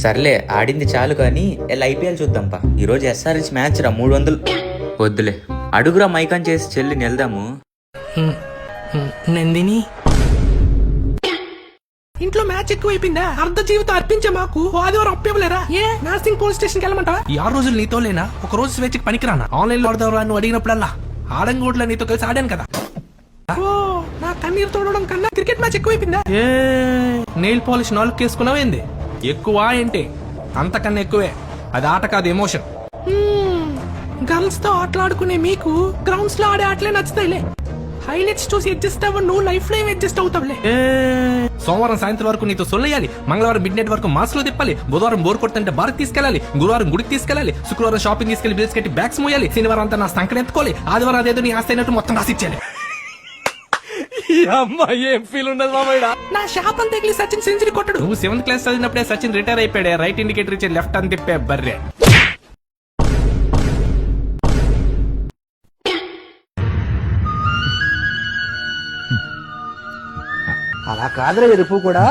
సర్లే ఆడింది చాలు కానీ ఐపీఎల్ చూద్దాంపా. ఈరోజు ఎస్ఆర్హెచ్ మ్యాచ్ రా 300. వద్దులే, అడుగురా మైకాన్ చేసి చెల్లిని వెళ్దాము. నందిని, ఇంట్లో మ్యాచ్ ఎక్కువైపోయిందా? అర్ధ జీవితం అర్పించే మాకు ఆదివారం అప్పేవలేరా? నర్సింగ్ పోలీస్ స్టేషన్ వెళ్ళమంటావా? ఈ 6 రోజులు నీతో లేనా? ఒక రోజు స్వేచ్ఛకి పనికిరానా? ఆన్లైన్ లో ఆడదావరా నువ్వు అడిగినప్పుడల్లా? ఆడంగోట్ల నీతో కలిసి ఆడాను కదా. ఓ, నా కన్నీరు తోడడం కన్నా క్రికెట్ మ్యాచ్ ఎక్కువైపోయిందా? నెయిల్ పాలిష్ 4 కేసుకున్నావేంది? ఎక్కువ ఏంటి? అంతకన్నా ఎక్కువే. అది ఆట కాదు, ఎమోషన్. గర్ల్స్ తో ఆటలాడుకునే మీకు గ్రౌండ్స్ లో ఆడే ఆటలే నచ్చుతాయిలే. హైలైట్స్ చూసి అడ్జస్ట్ అవ్వ, నువ్వు లైఫ్ లో అడ్జస్ట్ అవుతావులే. సోమవారం సాయంత్రం వరకు నీతో సొల్లేయాలి, మంగళవారం మిడ్ నైట్ వరకు మాస్క్ లో తిప్పాలి, బుధవారం బోర్ కొడుతుంటే బార్కి తీసుకెళ్ళాలి, గురువారం గుడికి తీసుకెళ్ళాలి, శుక్రవారం షాపింగ్ తీసుకెళ్లి బిల్స్ కట్టి బ్యాగ్స్ మోయాలి, శనివారం అంతా నా సంకట ఎత్తుకోవాలి, ఆదివారం అదేదో నీ ఆస్తి అయినట్టు మొత్తం రాసిచ్చాలి. ఏం ఫీల్ ఉండదు మామయ్య. నా శాపం తగిలి సచిన్ సెంచరీ కొట్టడు. నువ్వు 7th క్లాస్ చదివినప్పుడే సచిన్ రిటైర్ అయిపోయాడే. రైట్ ఇండికేటర్ ఇచ్చే లెఫ్ట్ అని తిప్పే బర్రే. అలా కాదురా ఎరుపు కూడా